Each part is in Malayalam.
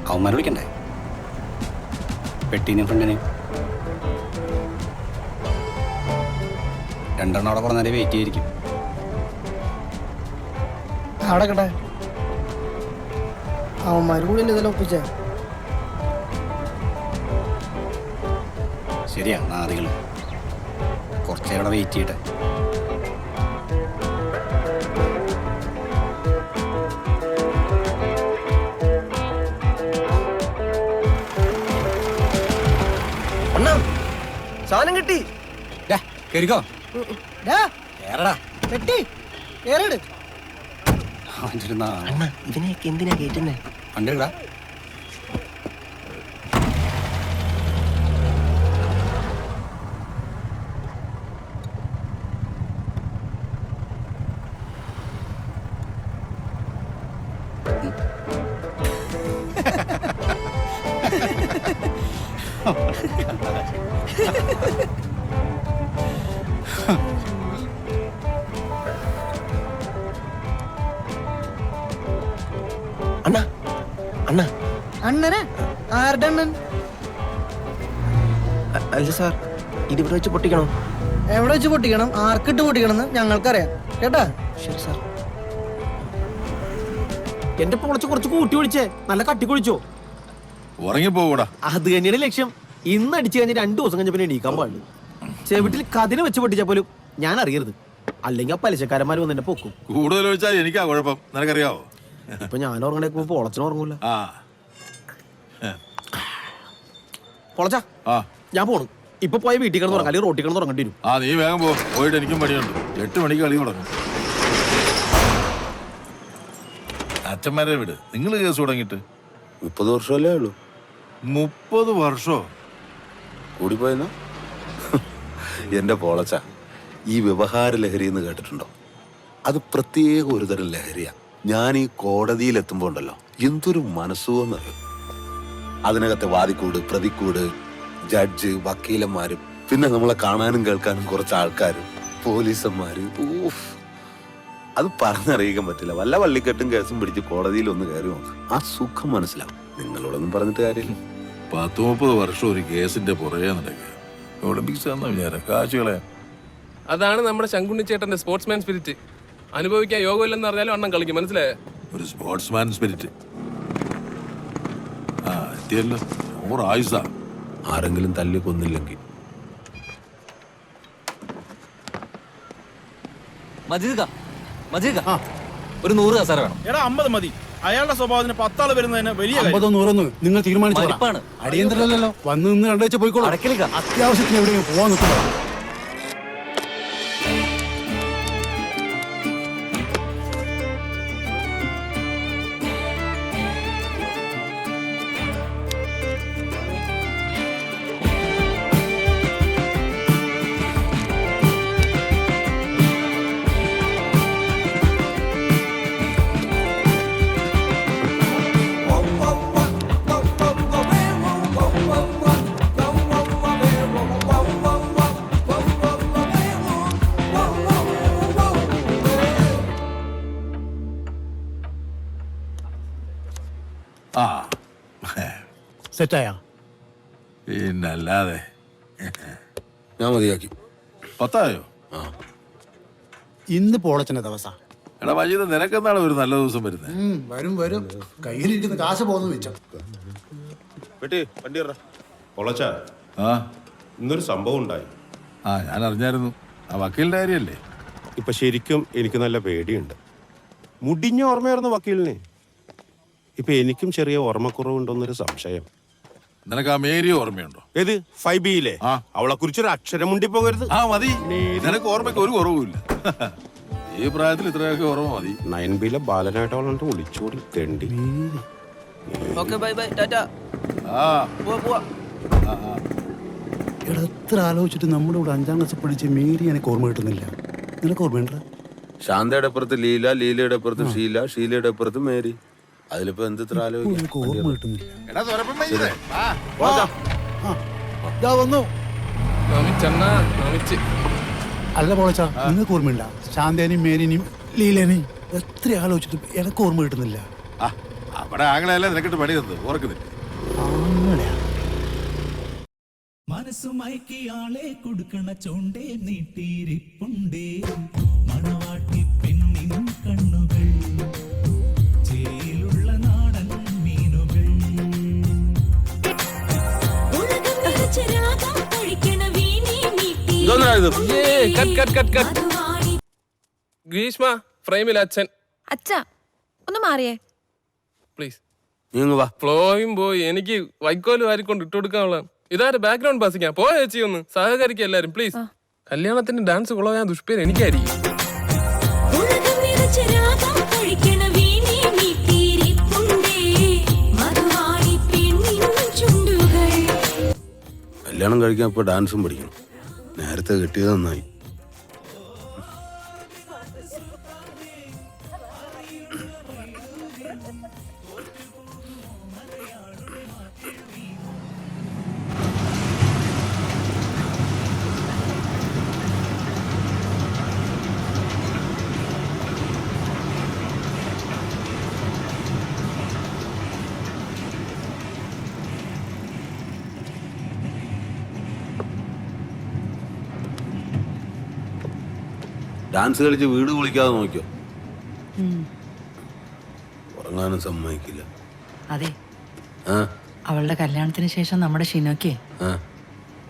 അവന്മാർ വിളിക്കണ്ടേ? പെട്ടീനെയും ഫ്രണ്ടിനെയും രണ്ടെണ്ണം അവിടെ കുറേ നേരം വെയിറ്റ് ചെയ്തിരിക്കും. അവിടെ കേട്ടെ അവന്മാർ കൂടി ഇതെല്ലാം ഒപ്പിച്ചേ. ശരിയാ, നാദികൾ കുറച്ചേരം വെയിറ്റ് ചെയ്യട്ടെ. സാധനം കിട്ടി. കേറിക്കോ. ഇതിനെയൊക്കെ എന്തിനാ കേറ്റുന്നേ? കണ്ടിടാ. അണ്ണാ അണ്ണാ അണ്ണനെ ആരുടെ അണ്ണൻ? അല്ല സാർ, ഇതിവിടെ വെച്ച് പൊട്ടിക്കണോ? എവിടെ വെച്ച് പൊട്ടിക്കണം, ആർക്കിട്ട് പൊട്ടിക്കണമെന്ന് ഞങ്ങൾക്കറിയാം കേട്ടാ. ശരി സാർ. എന്റെ പൊളച്ച് കുറച്ച് കൂട്ടി ഒഴിച്ചേ, നല്ല കട്ടി കുഴിച്ചോ. ഉറങ്ങിപ്പോകൂടാ. അത് തന്നെയാണ് ലക്ഷ്യം. ഇന്ന് അടിച്ചു കഴിഞ്ഞ് 2 ദിവസം കഴിഞ്ഞപ്പോൾ എണീക്കാൻ പാടില്ല. ചെവിട്ടിൽ കതിനെ വെച്ച് പൊട്ടിച്ചാൽ പോലും ഞാൻ അറിയരുത്, അല്ലെങ്കിൽ ആ പലിശക്കാരന്മാർ വന്ന് എന്നെ പൊക്കും. കൂടുതൽ ഒഴിച്ചാൽ എനിക്കാ കുഴപ്പം, നിനക്കറിയാവോ? ഇപ്പൊ ഞാൻ ഉറങ്ങണേക്ക് പൊളച്ചനും ഉറങ്ങൂല. പൊളച്ചാ ഞാൻ പോണു. ഇപ്പൊ പോയ വീട്ടിൽ കിടന്ന് ഉറങ്ങാം, അല്ലെങ്കിൽ റോട്ടിൽ കിടന്ന് ഉറങ്ങേണ്ടി വരും. നീ വേഗം പോ, പോയിട്ട് എനിക്കും പണിയുണ്ട്. 8 മണിക്ക് കളി തുടങ്ങും. അച്ഛന്മാരെ വിട്. നിങ്ങൾ കേസ് തുടങ്ങിയിട്ട് 30 വർഷമല്ലേ ഉള്ളൂ. 30 വർഷോ കൂടിപ്പോയെന്നോ? എന്റെ പോളച്ച, ഈ വ്യവഹാര ലഹരി എന്ന് കേട്ടിട്ടുണ്ടോ? അത് പ്രത്യേക ഒരു തരം ലഹരിയാ. ഞാൻ ഈ കോടതിയിലെത്തുമ്പോ ഉണ്ടല്ലോ, എന്തൊരു മനസ്സുവെന്നറിയും. അതിനകത്തെ വാദിക്കൂട്, പ്രതിക്കൂട്, ജഡ്ജ്, വക്കീലന്മാരും, പിന്നെ നമ്മളെ കാണാനും കേൾക്കാനും കുറച്ച് ആൾക്കാരും, പോലീസന്മാര്. അത് പറഞ്ഞറിയിക്കാൻ പറ്റില്ല. വല്ല വള്ളിക്കെട്ടും കേസും പിടിച്ച് കോടതിയിൽ ഒന്ന് കയറി നോക്ക്, ആ സുഖം മനസ്സിലാവും. നിങ്ങളോടൊന്നും പറഞ്ഞിട്ട് കാര്യമില്ല. 10-30 വർഷം ഒരു കേസിന്റെ പുറകെ നടക്കുക. ഒളിമ്പിക്സ് ആണെന്ന വിചാരം, കാശുകളെ. അതാണ് നമ്മുടെ ശങ്കുണ്ണിച്ചേട്ടന്റെ സ്പോർട്സ്മാൻ സ്പിരിറ്റ്. അനുഭവിക്കാൻ യോഗമില്ലെന്ന് പറഞ്ഞാലും അണ്ണം കളിക്കും, മനസ്സിലായേ? ഒരു സ്പോർട്സ്മാൻ സ്പിരിറ്റ്. എത്തിയല്ലോ. 100 ആയുസാ. ആരെങ്കിലും തല്ലി കൊന്നില്ലെങ്കിൽ. ഒരു 100 കസാര വേണം. എടാ 50 മതി. അയാളുടെ സ്വഭാവത്തിന് 10 ആള് വരുന്നതിന് വലിയ 50 100 നിങ്ങൾ തീരുമാനിച്ചു. അടിയന്തരല്ലോ, വന്ന് നിന്ന് കണ്ടുവെച്ച് പോയിക്കോളൂ. അത്യാവശ്യത്തിന് എവിടെയെങ്കിലും പോവാൻ നിൽക്കുക. സെറ്റായ പിന്നല്ലാതെ. ഞാൻ മതിയാക്കി. 10 ആയോ? ഇന്ന് പോളച്ചന്റെ ദിവസ. എടാ മജീദ്, നിനക്കെന്താണ് ഒരു നല്ല ദിവസം വരുന്നത്? വരും കയ്യിലിരിക്കുന്ന കാശ് പോകുന്നു വെച്ചോ. പൊളച്ചാ, ഇന്നൊരു സംഭവം ഉണ്ടായി. ഞാൻ അറിഞ്ഞായിരുന്നു. ആ വക്കീലിന്റെ കാര്യല്ലേ? ഇപ്പൊ ശരിക്കും എനിക്ക് നല്ല പേടിയുണ്ട്. മുടിഞ്ഞ ഓർമ്മയായിരുന്നു വക്കീലിന്. ഇപ്പൊ എനിക്കും ചെറിയ ഓർമ്മക്കുറവുണ്ടോന്നൊരു സംശയം. നിനക്ക് ആ മേരി ഓർമ്മയുണ്ടോ? ഏത് 5Bയിലെ? അവളെ കുറിച്ചൊരു അക്ഷരം മുണ്ടി പോകരുത്. മതി. നിനക്ക് ഓർമ്മയ്ക്ക് ഒരു കുറവുമില്ല. ഈ പ്രായത്തിൽ ഇത്രയൊക്കെ ഓർമ്മ മതി. 9Bയിലെ ബാലനായിട്ട് അവളുണ്ട് ഒളിച്ചോടി തെണ്ടി. എത്ര ആലോചിച്ചിട്ട് നമ്മുടെ കൂടെ 5ാം ക്ലാസ് പഠിച്ച മേരി എനിക്ക് ഓർമ്മ കിട്ടുന്നില്ല. നിനക്ക് ഓർമ്മയുണ്ട? ശാന്തയുടെ അപ്പുറത്ത് ലീല, ലീലയുടെ അപ്പുറത്ത് ഷീല, ഷീലയുടെ അപ്പുറത്ത് മേരി. അതിലിപ്പോ എന്ത് ഇത്ര ആലോചിക്കും? ഓർമ്മ കിട്ടുന്നില്ല. അല്ല പോളച്ച, നിങ്ങൾക്ക് ഓർമ്മയുണ്ട? ശാന്തേനെയും മേരിനെയും ലീലേനെയും എത്ര ആലോചിച്ചിട്ട് എനിക്ക് ഓർമ്മ കിട്ടുന്നില്ല. അവിടെ ആങ്ങളെല്ലാം നിനക്കിട്ട് പണി തന്നു ഓർക്കുന്നില്ല. മനസ്സുമയക്കിയാളെ കൊടുക്കണ ചോണ്ടേ നീട്ടിരിപ്പുണ്ടേ മണവാട്ടി പെണ്ണിൻ കണ്ണുകൾ ചേലുള്ള നാടൻ മീനുകൾ ഗ്രീഷ്മ ഫ്രെയിമിൽ അച്ഛൻ അച്ഛാ ഒന്ന് മാറിയേ പ്ലീസ്. നീങ്ങ് വാ. ഫ്ലോയും പോയി, എനിക്ക് വൈക്കോല് വാരിക്കൊണ്ട് ഇട്ട് കൊടുക്കാനുള്ള ഇതാര് ബാക്ക്ഗ്രൗണ്ട് പാസിക്കാൻ പോയ ചേച്ചി ഒന്ന് സഹകരിക്കുക എല്ലാരും പ്ലീസ്. കല്യാണത്തിന് ഡാൻസ് കൊള്ളാൻ ദുഷ്പേര് എനിക്കായിരിക്കും. കല്യാണം കഴിക്കാൻ ഇപ്പൊ ഡാൻസും പഠിക്കണം. നേരത്തെ കിട്ടിയത് നന്നായി. ഡാൻസ് കളിച്ച് വീട് വിളിക്കാതെ നോക്കിയോ? ഉറങ്ങാനും സമ്മതിക്കില്ല. അതെ, ആ അവളുടെ കല്യാണത്തിന് ശേഷം നമ്മുടെ ഷിനോക്ക് ആ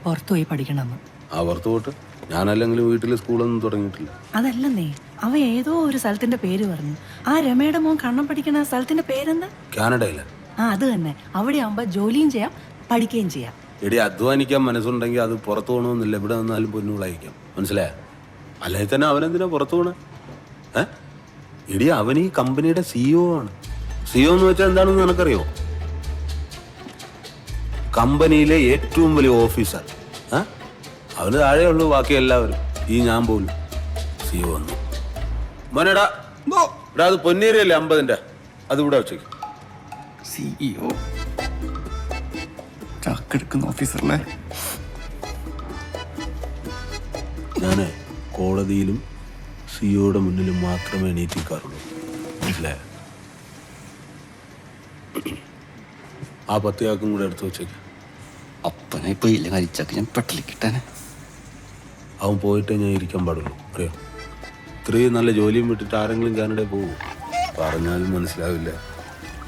പുറത്തുപോയി പഠിക്കണമെന്ന്. ആ പുറത്ത് പോട്ട്. ഞാനല്ലെങ്കിലും വീട്ടിൽ സ്കൂളൊന്നും തുടങ്ങിയിട്ടില്ല. അതല്ലെന്നേ, അവ ഏതോ ഒരു സ്ഥലത്തിന്റെ പേര് പറഞ്ഞു. ആ രമയുടെ മോൻ കണ്ണം പഠിക്കണ സ്ഥലത്തിന്റെ പേരെന്താ? കാനഡയില്ല. ആ അത് തന്നെ. അവിടെ ആവുമ്പോ ജോലിയും ചെയ്യാം പഠിക്കുകയും ചെയ്യാം. എടി അധ്വാനിക്കാൻ മനസ്സുണ്ടെങ്കിൽ അത് പുറത്തു പോകണമെന്നില്ല. ഇവിടെ നിന്നാലും പൊന്നുകളായിരിക്കാം. മനസ്സിലായ? അല്ലെങ്കിൽ തന്നെ അവനെന്തിനാ പുറത്തു പോണേ? എടി അവൻ ഈ കമ്പനിയുടെ CEO ആണ്. CEO എന്ന് വെച്ചാൽ എന്താണെന്ന് നിനക്കറിയോ? കമ്പനിയിലെ ഏറ്റവും വലിയ ഓഫീസർ. അവന് താഴെയുള്ളൂ ബാക്കി എല്ലാവരും. ഈ ഞാൻ പോലും CEO വന്നു. മോനെടാ അത് പൊന്നേരിയല്ലേ 50-ന്റെ, അത് ഇവിടെ വെച്ചേക്കും. CEO ചാക്കെടുക്കുന്ന ഓഫീസറിനെ ഞാന് കോടതിയിലും സിഒയുടെ മുന്നിലും മാത്രമേ എണീറ്റിക്കാറുള്ളൂ. അല്ലേ? ആ 10 ആൾക്കും കൂടെ എടുത്തു വെച്ചേക്ക്. അപ്പനെ ഇപ്പൊ ഇല്ല കഴിച്ചാക്ക് ഞാൻ പെട്ടലിക്കിട്ടാനെ. അവൻ പോയിട്ടേ ഞാൻ ഇരിക്കാൻ പാടുള്ളൂ. അറിയോ? ഇത്രയും നല്ല ജോലിയും വിട്ടിട്ട് ആരെങ്കിലും കാനഡയിൽ പോകും? പറഞ്ഞാലും മനസ്സിലാവില്ല.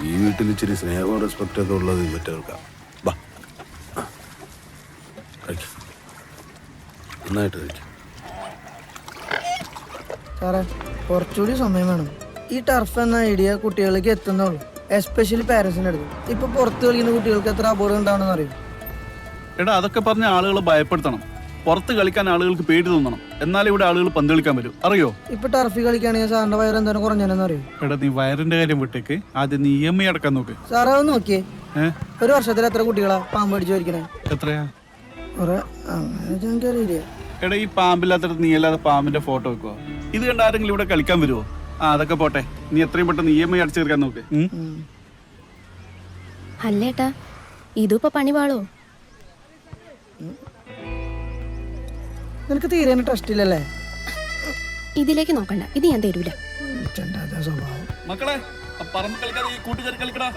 ഈ വീട്ടിൽ ഇച്ചിരി സ്നേഹവും റെസ്പെക്റ്റ് ഒക്കെ ഉള്ളത് ഇവറ്റകൾക്കാം. ബാ കഴിക്കും, നന്നായിട്ട് കഴിക്കും. സാറേ കുറച്ചുകൂടി സമയം വേണം. ഈ ടർഫ് എന്ന ഐഡിയ കുട്ടികളിലേക്ക് എത്തുന്നുള്ളൂ, എസ്പെഷ്യലി പാരൻസിൻ്റെ അടുത്ത്. ഇപ്പൊ പുറത്ത് കളിക്കുന്ന കുട്ടികൾക്ക് എത്ര അപകടം ഉണ്ടാവണമെന്ന് അറിയും. എടാ അതൊക്കെ പറഞ്ഞ ആളുകളെ ഭയപ്പെടുത്തണം. പുറത്ത് കളിക്കാൻ ആളുകൾക്ക് പേടി തോന്നണം. എന്നാലും ഇവിടെ ആളുകൾ പന്ത് കളിക്കാൻ വരും. അറിയോ? ഇപ്പൊ ടർഫിൽ കളിക്കുകയാണെങ്കിൽ സാറിന്റെ വയറ് എന്തായാലും കുറഞ്ഞാലെന്ന് അറിയും. എടാ നീ വയറിന്റെ കാര്യം വിട്ടേക്ക്, ആദ്യം നീ EMI അടക്കാൻ നോക്ക്. സാറേ അത് നോക്കിയേ, ഒരു വർഷത്തിൽ എത്ര കുട്ടികളാ പാമ്പ് അടിച്ചു വരിക്കണേ? എത്രയാ? അങ്ങനെ എനിക്കറിയില്ല. എടാ ഈ പാമ്പില്ലാത്തടത്ത് നീ അല്ലാതെ പാമ്പിന്റെ ഫോട്ടോ വെക്കുക. ഇത് കണ്ട ആരെങ്കിലും ഇവിടെ കളിക്കാൻ വരുമോ? അതൊക്കെ പോട്ടെ, നീ എത്രയും പെട്ടെന്ന് EMI അടച്ചു തീർക്കാൻ നോക്ക്. അല്ലേട്ടാ ഇതിപ്പോ പണിവാളോ? നിനക്ക് തീരെ ട്രസ്റ്റ് ഇല്ലല്ലേ? ഇതിലേക്ക് നോക്കണ്ട, ഇത് ഞാൻ തരൂല. സ്വഭാവം. മക്കളെ പറമ്പ് കളിക്കാതെ ഈ കൂട്ടുകാർ കളിക്കടാ.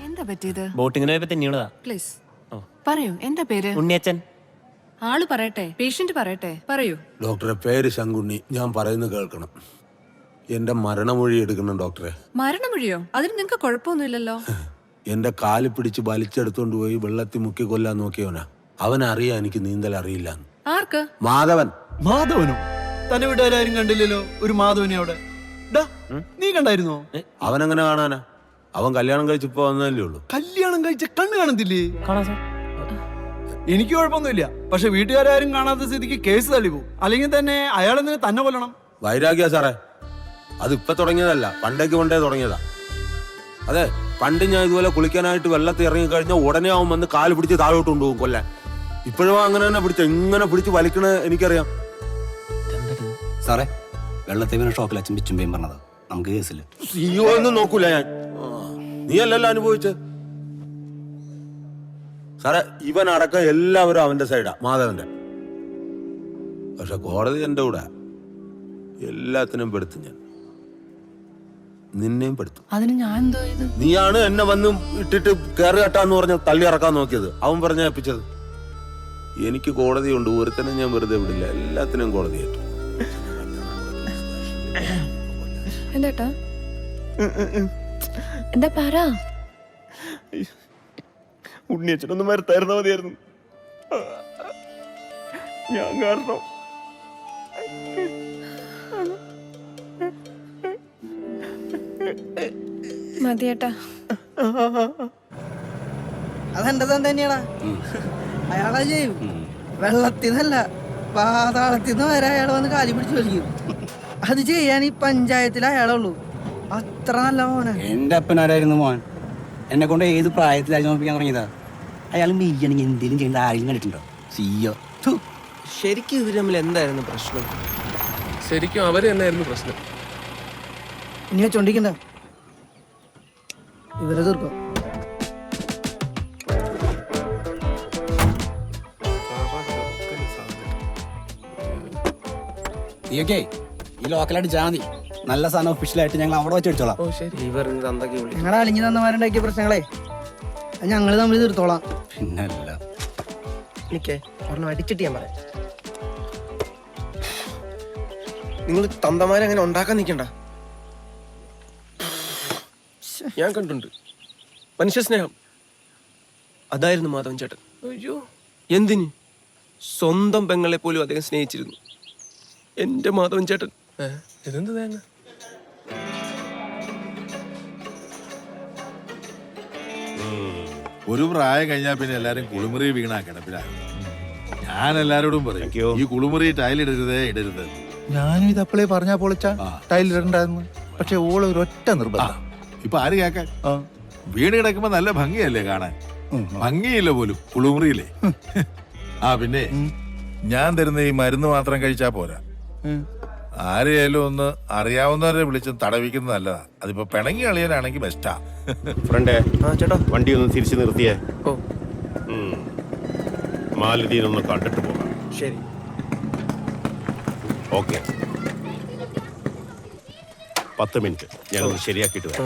എന്താ പറ്റിയത്? ബോട്ടിങ്ങിന് പോയപ്പോ തന്നെയുള്ളതാ. പ്ലീസ് പറയൂ, എന്താ പേര്? ഉണ്ണിയച്ചൻ. ആള് പറയട്ടെ, പേഷ്യന്റ് പറയട്ടെ, പറയൂ. ഡോക്ടറെ പേര് ശങ്കുണ്ണി. ഞാൻ പറയുന്നത് കേൾക്കണം. എന്റെ മരണമൊഴി എടുക്കണം ഡോക്ടറെ. മരണമൊഴിയോ? അതിന് നിനക്ക് കുഴപ്പമൊന്നുമില്ലല്ലോ. എന്റെ കാല് പിടിച്ച് വലിച്ചെടുത്തോണ്ട് പോയി വെള്ളത്തിൽ മുക്കി കൊല്ലാൻ നോക്കിയവനാ. അവനറിയാം എനിക്ക് നീന്തൽ അറിയില്ല. ആർക്ക്? മാധവൻ. മാധവനോ? തന്റെ വീട്ടുകാരും കണ്ടില്ലല്ലോ ഒരു മാധവനെ അവിടെ. നീ കണ്ടായിരുന്നോ? അവനെങ്ങനെ കാണാനാ? അവൻ കല്യാണം കഴിച്ചിപ്പോ വന്നതല്ലേ ഉള്ളൂ. കല്യാണം കഴിച്ച കണ്ണ് കാണത്തില്ലേ? എനിക്ക് കുഴപ്പമൊന്നുമില്ല, പക്ഷെ വീട്ടുകാരും കാണാത്ത സ്ഥിതിക്ക് കേസ് തള്ളിപ്പോ. അല്ലെങ്കിൽ തന്നെ അയാളെന്തിനെ തന്നെ കൊല്ലണം? വൈരാഗ്യ സാറേ, അത് ഇപ്പൊ തുടങ്ങിയതല്ല, പണ്ടേക്ക് പണ്ടേ തുടങ്ങിയതാ. അതെ, പണ്ട് ഞാൻ ഇതുപോലെ കുളിക്കാനായിട്ട് വെള്ളത്തിൽ ഇറങ്ങി കഴിഞ്ഞാൽ ഉടനെ അവൻ വന്ന് കാല് പിടിച്ച് താഴോട്ട് കൊണ്ടുപോകും കൊല്ലാൻ. ഇപ്പോഴും അങ്ങനെ തന്നെ എങ്ങനെ പിടിച്ച് വലിക്കണ എനിക്കറിയാം. സാറേ വെള്ളത്തിൽ ഷോക്കിൽ അച്ഛൻ പിച്ചുമ്പേയും പറഞ്ഞത് നമുക്ക് കേസില്ല. CEO ഒന്നും നോക്കൂല ഞാൻ. നീ അല്ലല്ലോ അനുഭവിച്ച്. സാറേ ഇവൻ അടക്കം എല്ലാവരും അവന്റെ സൈഡാ, മാധവന്റെ. പക്ഷെ കോടതി എന്റെ കൂടെ എല്ലാത്തിനും പെടുത്തു ഞാൻ. നിന്നെയും പെടുത്തും. അതിന് ഞാൻ എന്തോ ഇത്? നീയാണ് എന്നെ വന്ന് ഇട്ടിട്ട് കയറി കെട്ടാന്ന് പറഞ്ഞ് തള്ളി ഇറക്കാൻ നോക്കിയത്. അവൻ പറഞ്ഞ ഏൽപ്പിച്ചത്. എനിക്ക് കോടതിയുണ്ട്, ഒരുത്തനെ ഞാൻ വെറുതെ വിടില്ല, എല്ലാത്തിനും കോടതിയായിട്ടു. എന്താ എന്താ പറ? ഉണ്ണിയച്ഛനൊന്നും വരുത്തായിരുന്ന മതിയായിരുന്നു. ഞാൻ കാരണം മതിയേട്ടാ. അതെന്റെ തന്നെയാടാ. അയാളാ ചെയ്യും. വെള്ളത്തിന്നല്ല പാതാളത്തിന്ന് വരെ അയാൾ വന്ന് കാലി പിടിച്ച് വലിക്കും. അത് ചെയ്യാൻ ഈ പഞ്ചായത്തിൽ അയാളുള്ളൂ. അത്ര നല്ല മോനെ. എന്റെ അപ്പനാരായിരുന്നു മോൻ. എന്നെ കൊണ്ട് ഏത് പ്രായത്തിലായി നോക്കിക്കാൻ തുടങ്ങിയതാ. അയാൾ മെയ്യാണെങ്കിൽ എന്തെങ്കിലും ചെയ്യേണ്ട ആരെങ്കിലും കണ്ടിട്ടുണ്ടോ? സിയോ. ശരിക്കും ഇവര് തമ്മിൽ എന്തായിരുന്നു പ്രശ്നം? ശരിക്കും അവര് തന്നെയായിരുന്നു പ്രശ്നം. ഇനി വെച്ചോണ്ടിരിക്കണ്ട, ഇവരെ തീർക്കും. നീയൊക്കെ ഈ ലോക്കലായിട്ട് മതി. നല്ല സാധനം ഒഫീഷ്യലായിട്ട് ഞങ്ങൾ അവിടെ വെച്ച് അടിച്ചോളാം. ഞങ്ങളെ അലിഞ്ഞു തന്നമാരുണ്ടാക്കിയ പ്രശ്നങ്ങളെ ഞങ്ങള് തമ്മിൽ തീർത്തോളാം. പിന്നല്ല എനിക്കേ ഒരെണ്ണം അടിച്ചിട്ട് ഞാൻ പറയാം. നിങ്ങൾ തന്തമാരെ അങ്ങനെ ഉണ്ടാക്കാൻ നിൽക്കണ്ട. ഞാൻ കണ്ടുണ്ട് മനുഷ്യ സ്നേഹം. അതായിരുന്നു മാധവൻ ചേട്ടൻ. അയ്യോ, എന്തിന്? സ്വന്തം പെങ്ങളെ പോലും അദ്ദേഹം സ്നേഹിച്ചിരുന്നു. എന്റെ മാധവൻ ചേട്ടൻ. ഇതെന്ത് തേങ്ങ? ഒരു പ്രായം കഴിഞ്ഞാൽ പിന്നെ എല്ലാരും കുളിമുറി വീണാ കിടപ്പിലാണ്. ഞാൻ എല്ലാരോടും പറയും ഈ കുളിമുറി ടൈലിടരുതേ ഇടരുത്. ഞാനും ഇത് അപ്പളേ പറഞ്ഞാ പൊളിച്ച ടൈലിടണ്ടായിരുന്നു. പക്ഷെ ഓള് ഒരൊറ്റ നിർബന്ധം. ഇപ്പൊ ആര് കേക്കാൻ? വീട് കിടക്കുമ്പോ നല്ല ഭംഗിയല്ലേ കാണാൻ? ഭംഗിയില്ല പോലും കുളിമുറിയില്ലേ. ആ പിന്നെ ഞാൻ തരുന്ന ഈ മരുന്ന് മാത്രം കഴിച്ചാ പോരാ. ആരെയായാലും ഒന്ന് അറിയാവുന്നവരെ വിളിച്ച് തടവിക്കുന്നത് നല്ലതാ. അതിപ്പോ പിണങ്ങി കളിയാനാണെങ്കിൽ ബെസ്റ്റാ. ഫ്രണ്ടേ, ചേട്ടാ വണ്ടി ഒന്ന് തിരിച്ചു നിർത്തിയേ. മാലതീനൊന്ന് കണ്ടിട്ട് പോകാം. ശരി. ഓക്കെ, 10 മിനിറ്റ് ഞാനൊന്ന് ശരിയാക്കിയിട്ട് വരാം.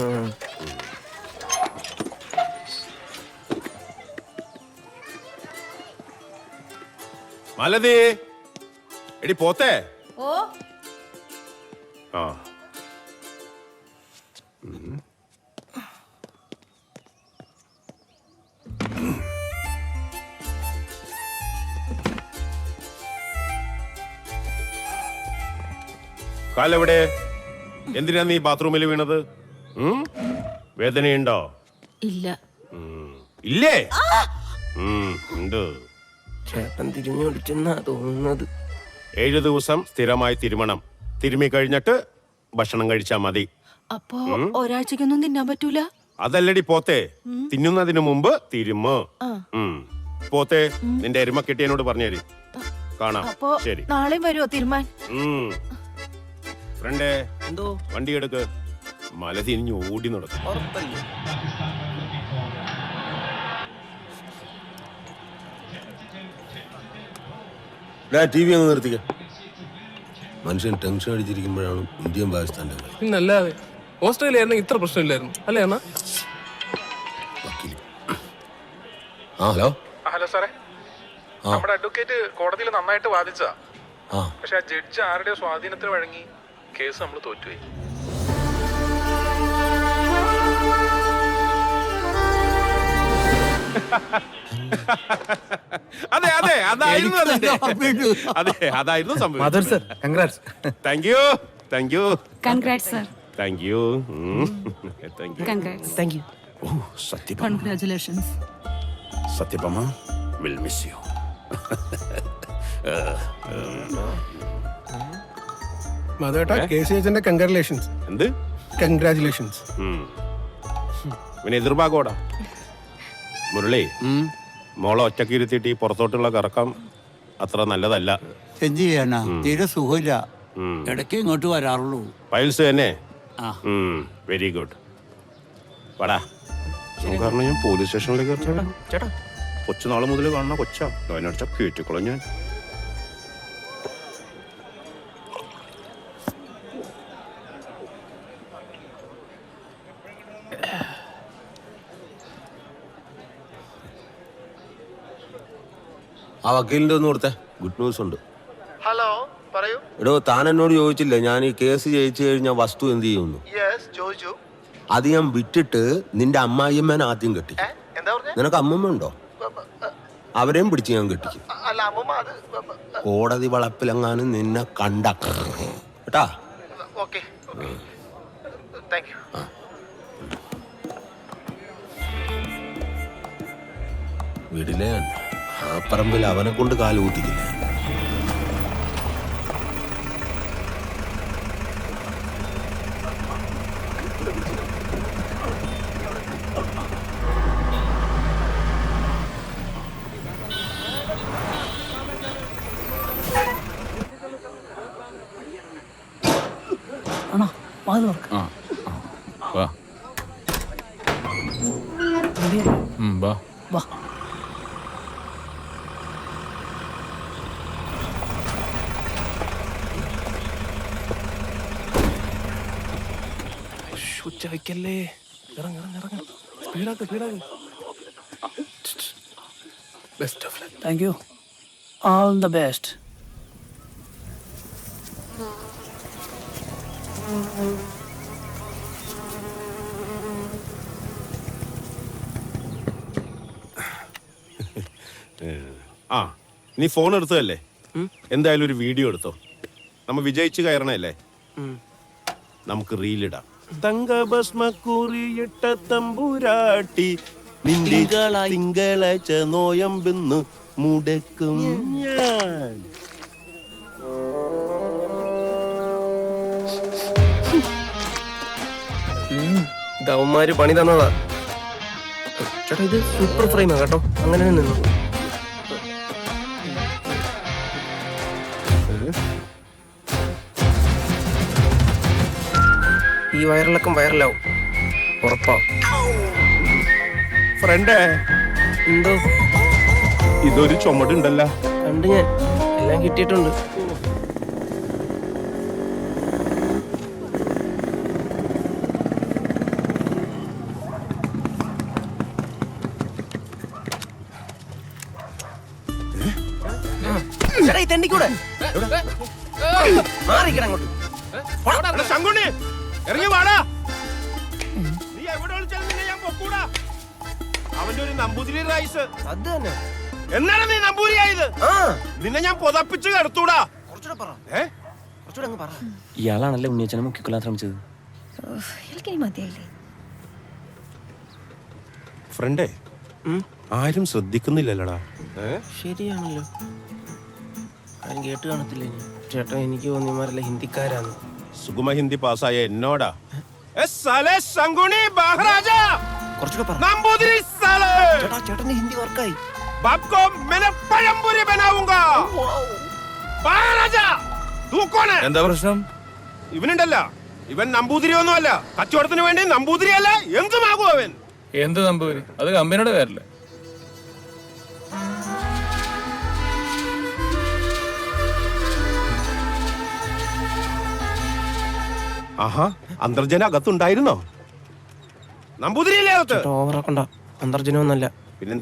മാലതി, എടി പോത്തേ. ആ കാലെവിടെ? എന്തിനാ നീ ബാത്റൂമിൽ വീണത്? വേദനയുണ്ടോ? ഇല്ല. ഇല്ലേ? ഉണ്ട്. ചേട്ടൻ തിരിഞ്ഞു വിളിച്ചെന്നാ തോന്നുന്നത്. 7 ദിവസം സ്ഥിരമായി തിരുമണം. തിരുമ്മി കഴിഞ്ഞിട്ട് ഭക്ഷണം കഴിച്ചാ മതി. അപ്പോ ഒരാഴ്ചക്കൊന്നും തിന്നാൻ പറ്റൂല? അതല്ലടി പോത്തെ, തിന്നുന്നതിന് മുമ്പ് തിരുമ്മ. പോത്തെ, നിന്റെ എരുമ കെട്ടിയനോട് പറഞ്ഞേരി. കാണാം. ശരി, നാളെ വരുമോ തിരുമാൻ? ഫ്രണ്ടേ, എന്തോ വണ്ടി എടുക്ക്. മല തിരിഞ്ഞ് ഓടി നടക്കും. TV അങ്ങ് നിർത്തിക്ക. മനുഷ്യൻ ടെൻഷൻ അടിച്ചിരിക്കുമ്പോഴാണ് ഇന്ത്യൻ പാകിസ്ഥാന്റെ കളി. പിന്നല്ലാതെ ഓസ്ട്രേലിയ ആയിരുന്നെങ്കിൽ ഇത്ര പ്രശ്നമില്ലായിരുന്നു അല്ലേ അണ്ണാ? ഹലോ. ഹലോ സാറേ, നമ്മുടെ അഡ്വക്കേറ്റ് കോടതിയിൽ നന്നായിട്ട് വാദിച്ചതാ. പക്ഷെ ആ ജഡ്ജ് ആരുടെയോ സ്വാധീനത്തിന് വഴങ്ങി കേസ് നമ്മൾ തോറ്റുപോയി. അതെ അതെ, അതായിരുന്നു സംഭവം. Thank you, thank you, congrats sir. Thank you, congrats. Thank you. Satyabhama, congratulations. Satyabhama will miss you. എന്ത് കൺഗ്രാറ്റുലേഷൻസ്. പിന്നെ എതിർഭാഗോടാ മുരളി, മോളെ ഒറ്റക്ക് ഇരുത്തിയിട്ട് ഈ പുറത്തോട്ടുള്ള കറക്കം അത്ര നല്ലതല്ല. എന്ത് ചെയ്യാനാ, തീരെ സുഖമില്ല. ഇടയ്ക്ക് ഇങ്ങോട്ട് വരാറുള്ളൂ. ഫയൽസ് തന്നെ. Very good. വാടാ, കാരണം ഞാൻ പോലീസ് സ്റ്റേഷനിലേക്ക് ചേട്ടാ. കൊച്ചുനാള് മുതൽ കാണുന്ന കൊച്ചാ. അതിനടിച്ച കേറ്റിക്കോളാം ഞാൻ. ആ വക്കീലിന്റെ ഒന്ന് കൊടുത്തേ, ഗുഡ് ന്യൂസ് ഉണ്ട്. ഹലോ, പറയൂ. എടോ, താൻ എന്നോട് ചോദിച്ചില്ലേ ഞാൻ ഈ കേസ് ജയിച്ചു കഴിഞ്ഞാൽ വസ്തു എന്ത് ചെയ്യുന്നു? ചോദിച്ചു. അത് ഞാൻ വിട്ടിട്ട് നിന്റെ അമ്മായിയമ്മേനെ ആദ്യം കെട്ടി. എന്താ പറഞ്ഞേ? നിനക്ക് അമ്മമ്മ ഉണ്ടോ? അവരെയും പിടിച്ച് ഞാൻ കെട്ടിക്കും. അല്ല, അമ്മൂമ്മ അത്. കോടതി വളപ്പിലെങ്ങാനും നിന്നെ കണ്ട കേട്ടാ. Okay, thank you. വീടിലെ ആ പറമ്പിൽ അവനെ കൊണ്ട് കാലുകൂത്തിക്കില്ല. ആണോ? വാതിൽ തുറക്ക്. വാ വാ വാ. ഉച്ച വയ്ക്കല്ലേ, ഇറങ്ങ സ്പീഡാക്ക്. Best of luck. Thank you. All the best. ആ, നീ ഫോൺ എടുത്തതല്ലേ? എന്തായാലും ഒരു വീഡിയോ എടുത്തോ. നമ്മ വിജയിച്ച് കയറണല്ലേ? നമുക്ക് റീലിടാം. തങ്കഭസ്മക്കുറിയിട്ട തമ്പുരാട്ടി തിങ്കളാഴ്ച നോയമ്പെന്ന് മുടക്കും ഞാൻ. ദവന്മാര് പണി തന്നതാ ചേട്ടാ. ഇത് സൂപ്പർ ഫ്രെയിമാ കേട്ടോ, അങ്ങനെ നിന്നു. ഈ വൈറലൊക്കെ വൈറലാവും ഉറപ്പാ. ഫ്രണ്ടേ, എന്തോ ഇതൊരു ചുമടുണ്ടല്ലോ. കണ്ടു ഞാൻ, എല്ലാം കിട്ടിയിട്ടുണ്ട്. തെണ്ടിക്കൂടെ മാറിക്കടങ്ങോട്ട്. ശങ്കുണ്ണി, ഇറങ്ങി വാടാ. നീ എവിടെ വിളിച്ചാലും നിന്നെ ഞാൻ പൊക്കൂടാ. അവന്റെ ഒരു നമ്പൂതിരി റൈസ്. അത് തന്നെ. എന്നാണ് നീ നമ്പൂരിയായത്? നിന്നെ ഞാൻ പുതപ്പിച്ച് കിടത്തൂടാ. ഇയാളാണല്ലേ ഉണ്ണിയച്ഛനെ മുക്കിക്കൊല്ലാൻ ശ്രമിച്ചത്. ഫ്രണ്ടേ, ആരും ശ്രദ്ധിക്കുന്നില്ലല്ലടാ. ശരിയാണല്ലോ, ആരും കേട്ട് കാണത്തില്ല. ചേട്ടാ, എനിക്ക് തോന്നിയമാരല്ല ഹിന്ദിക്കാരാണ്. സുഗമ ഹിന്ദി പാസ്സായ എന്നോടാ. ചേട്ടന്റെ ഹിന്ദി വർക്കായി. എന്താ പ്രശ്നം? ഇവനുണ്ടല്ല, ഇവൻ നമ്പൂതിരി ഒന്നും അല്ല. കച്ചവടത്തിന് വേണ്ടി നമ്പൂതിരി അല്ല, എന്തുമാകും അവൻ. എന്ത് നമ്പൂതിരി? അത് കമ്പനിയുടെ പേരല്ലേ? ആഹാ, അന്തർജന അകത്തുണ്ടായിരുന്നോ? നമ്പൂതിരിയല്ലേ അകത്ത്? ഓവറാക്കണ്ട, അന്തർജനമൊന്നല്ല. പിന്നെ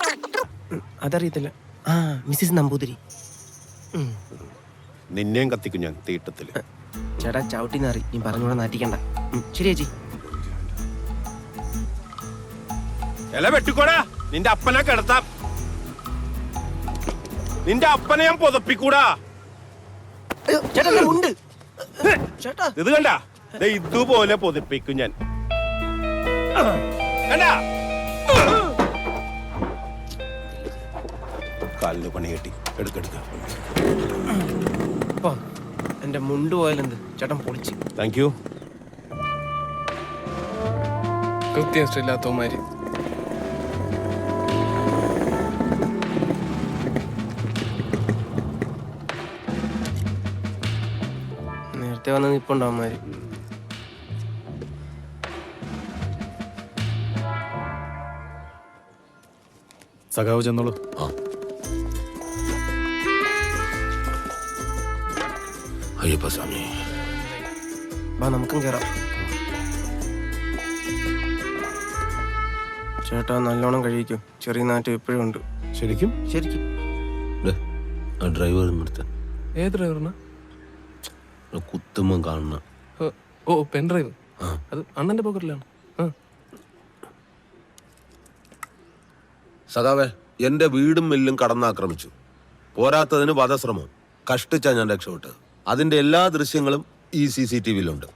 അതറിയത്തില്ല. ആ, മിസ്സിസ് നമ്പൂതിരി. നിന്നെയും കത്തിക്കും ഞാൻ തീട്ടത്തില്. ചേട്ടാ, ചവിട്ടിന്നറി, നീ പറഞ്ഞോടെ നാറ്റിക്കണ്ട. ശരി ചേച്ചി. എല വെട്ടിക്കോടാ, നിന്റെ അപ്പനെ കിടത്താം. നിന്റെ അപ്പനെ ഞാൻ പുതപ്പിക്കൂടാ. ചേട്ടാ, ഉണ്ട് ചേട്ടാ. ഇത് കണ്ട, ഇതുപോലെ പുതപ്പിക്കും ഞാൻ. കണ്ടാ, കാലിന് പണി കെട്ടി. എടുക്കെടുക്ക. എന്റെ മുണ്ട് പോയാലെന്ത്, ചേട്ടൻ പൊളിച്ച്. Thank you. കൃത്യം ഇഷ്ടമില്ലാത്തവന്മാര്. നേരത്തെ വന്ന് നിപ്പുണ്ടാവന്മാര്. സഖാവ് ചെന്നോളൂ. അയ്യപ്പസ്വാമി, വാ, നമുക്കും കയറാം. ചേട്ടാ, നല്ലോണം കഴിക്കും. ചെറിയ നാറ്റം ഇപ്പോഴും ഉണ്ട്. ശരിക്കും ശരിക്കും. ആ ഡ്രൈവർ നിർത്താൻ ഏത് ഡ്രൈവറിനാ? കുത്തുമ്പം കാണുന്ന ഓ പെൻ ഡ്രൈവ്. അത് അണ്ണന്റെ പോക്കറ്റിലാണ്. സഖാവേ, എന്റെ വീടും മില്ലും കടന്നാക്രമിച്ചു. പോരാത്തതിന് വധശ്രമം. കഷ്ടിച്ചാ ഞാൻ രക്ഷപ്പെട്ടത്. അതിന്റെ എല്ലാ ദൃശ്യങ്ങളും ഈ CCTVയിലുണ്ട്.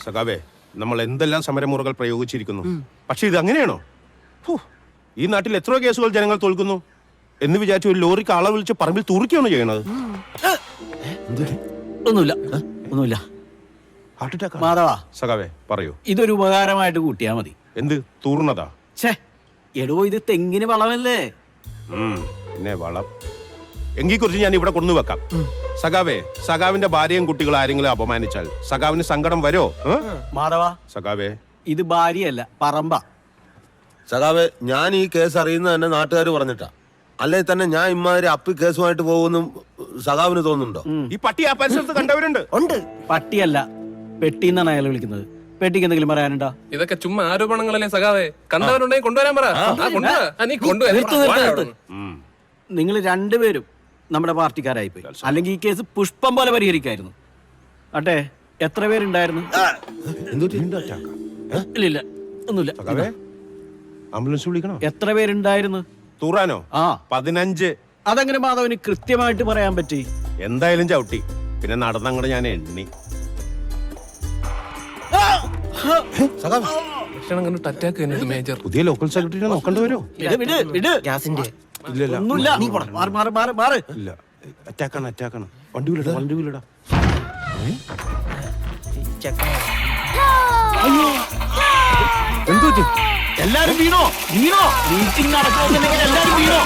സഖാവേ, നമ്മൾ എന്തെല്ലാം സമരമുറകൾ പ്രയോഗിച്ചിരിക്കുന്നു. പക്ഷെ ഇത് അങ്ങനെയാണോ? ഈ നാട്ടിൽ എത്രയോ കേസുകൾ ജനങ്ങൾ തോൽക്കുന്നു എന്ന് വിചാരിച്ചു ഒരു ലോറിക്ക് ആളെ വിളിച്ച് പറമ്പിൽ തൂറിക്കുകയാണ് ചെയ്യണത്. ഒന്നുമില്ല ഹാർട്ട് അറ്റാക്ക്. മാധവാ, സഖാവേ പറയൂ. ഇതൊരു ഉപകാരമായിട്ട് കൂട്ടിയാ മതി. എന്ത് തൂർണതാ? ഛേ എടോ, ഇത് തെങ്ങിന് വളമല്ലേ? പിന്നെ വളം എങ്കിൽ കുറിച്ച് ഞാൻ ഇവിടെ കൊണ്ടുവെക്കാം. സഖാവേ, സഖാവിന്റെ ഭാര്യയും കുട്ടികളും ആരെങ്കിലും അപമാനിച്ചാൽ സഖാവിന് സങ്കടം വരോ? മാധവാ, സഖാവേ, ഇത് ഭാര്യയല്ല, പറമ്പ. സഖാവേ, ഞാൻ ഈ കേസ് അറിയുന്നത് തന്നെ നാട്ടുകാർ പറഞ്ഞിട്ടാ. അല്ലെ തന്നെ ഞാൻ ഇമ്മാതിരി അപ്പി കേസുമായിട്ട് പോകുന്നു സഖാവിന് തോന്നുന്നുണ്ടോ? ഈ പട്ടി ആ പരിസരത്ത് കണ്ടവരുണ്ട്. ഉണ്ട്. പട്ടിയല്ല, പെട്ടിന്നാണ് അയാൾ വിളിക്കുന്നത്. പെട്ടിക്ക് എന്തെങ്കിലും പറയാനുണ്ടോ? ഇതൊക്കെ ചുമ്മാ ആരോപണങ്ങളല്ലേ സഖാവേ? കണ്ടവരുണ്ടെങ്കിൽ കൊണ്ടുവരാൻ പറ. നിങ്ങൾ രണ്ടുപേരും നമ്മുടെ പാർട്ടിക്കാരായിപ്പോയി. അല്ലെങ്കിൽ ഈ കേസ് പുഷ്പം പോലെ പരിഹരിക്കായിരുന്നു. അട്ടെ, എത്ര പേരുണ്ടായിരുന്നു? ഇല്ല ഒന്നുമില്ല. ആംബുലൻസ് വിളിക്കണോ? എത്ര പേരുണ്ടായിരുന്നു? തൂറാനോ? 15. അതെങ്ങനെ മാധവന് കൃത്യമായിട്ട് പറയാൻ പറ്റി? എന്തായാലും ചവിട്ടി. പിന്നെ നടന്നങ്ങടെ ഞാൻ എണ്ണി. മേജർ പുതിയ ലോക്കൽ സെക്രട്ടറിനെ നോക്കേണ്ടി വരുമോ? ഗ്യാസിന്റെ ഇല്ല, അറ്റാക്കാണ്. വണ്ടി വിളിടാ. എന്തോ എല്ലാരും വീണോ? മീറ്റിംഗ് നടക്കുന്നുണ്ടെങ്കിൽ എല്ലാരും വീണോ?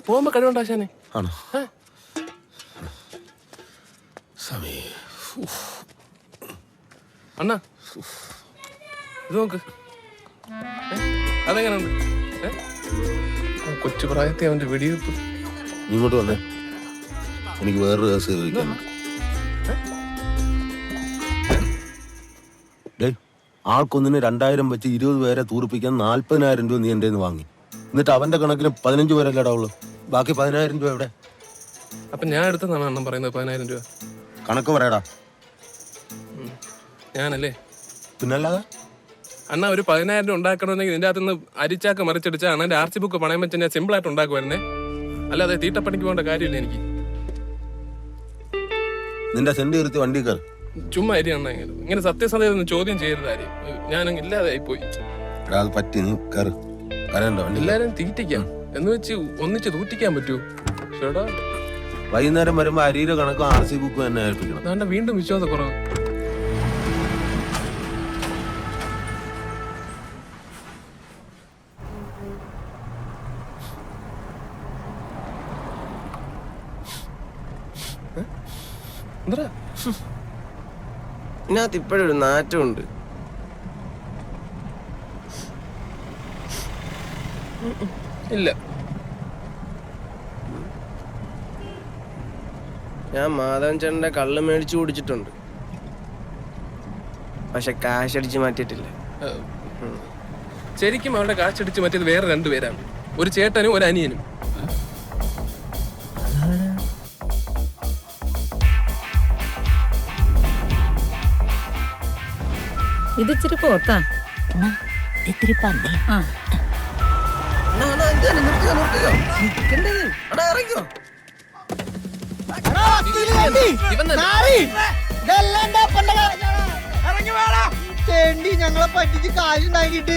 പോകുമ്പോ കഴിവുണ്ടാശാനെ ആണോ? അണ്ണാ ഇത് നോക്ക്. അതെങ്ങനെയുണ്ട്? കൊച്ചു പ്രായത്തെ അവന്റെ വെടിവെപ്പ്. ഇങ്ങോട്ട് വന്നേ, എനിക്ക് വേറൊരു കേസ് ചോദിക്കാനുണ്ട്. ആൾക്കൊന്നിന് 2000 വെച്ച് 20 പേരെ തൂറിപ്പിക്കാൻ 40,000 രൂപ നീ എൻ്റെ വാങ്ങി. എന്നിട്ട് അവന്റെ കണക്കിന് 15 പേരല്ലേ ഇടാവുള്ളൂ. ബാക്കി 10,000 രൂപ എവിടെ? അപ്പൊ ഞാൻ എടുത്തതാണ് അണ്ണൻ പറയുന്നത് 10,000 രൂപ. കണക്ക് പറയടാ. ഞാനല്ലേ? പിന്നല്ലാതെ അണ്ണ ഒരു 10,000 രൂപ ഉണ്ടാക്കണമെങ്കിൽ നിന്റെ അകത്തുനിന്ന് അരിച്ചാക്ക് മറിച്ചടിച്ച അണ്ണന്റെ RC ബുക്ക് പണയം വെച്ച് ഞാൻ സിമ്പിൾ ആയിട്ട് ഉണ്ടാക്കുമായിരുന്നേ. അല്ലാതെ തീട്ടപ്പണിക്ക് പോകേണ്ട കാര്യമില്ല എനിക്ക്. നിന്റെ സെന്റ് ഇരുത്തി വണ്ടി കയറി. ചുമ്മാ അരി അണ്ണ ഇങ്ങനെ സത്യസന്ധത ചോദ്യം ചെയ്യരുതാരും. ഞാൻ ഇല്ലാതെ ആയിപ്പോയി. അത് പറ്റി, നീ കയറി. എല്ലാരും തീറ്റിക്കാം എന്ന് വെച്ച് ഒന്നിച്ച് തൂറ്റിക്കാൻ പറ്റൂ? ചേട്ടാ, വൈകുന്നേരം വരുമ്പോ അരിയുടെ കണക്കും RC ബുക്കും തന്നെ ഏൽപ്പിക്കണം. അതാണ്ട് വീണ്ടും വിശ്വാസക്കുറവ്. ഇതിനകത്ത് ഇപ്പോഴൊരു നാറ്റമുണ്ട്. ഇല്ല, ഞാൻ മാധവൻ ചേട്ടന്റെ കള്ള് മേടിച്ചു കുടിച്ചിട്ടുണ്ട്. പക്ഷെ കാശ് അടിച്ച് മാറ്റിയിട്ടില്ല. ശരിക്കും അവളുടെ കാശടിച്ച് മറ്റേത് വേറെ 2 പേരാണ്. ഒരു ചേട്ടനും ഒരു അനിയനും. ഇത് ഇച്ചിരി പോത്താ, ഇത്തിരി പന്നി. ഞങ്ങളെ പറ്റിച്ച് കാശുണ്ടാക്കിട്ട്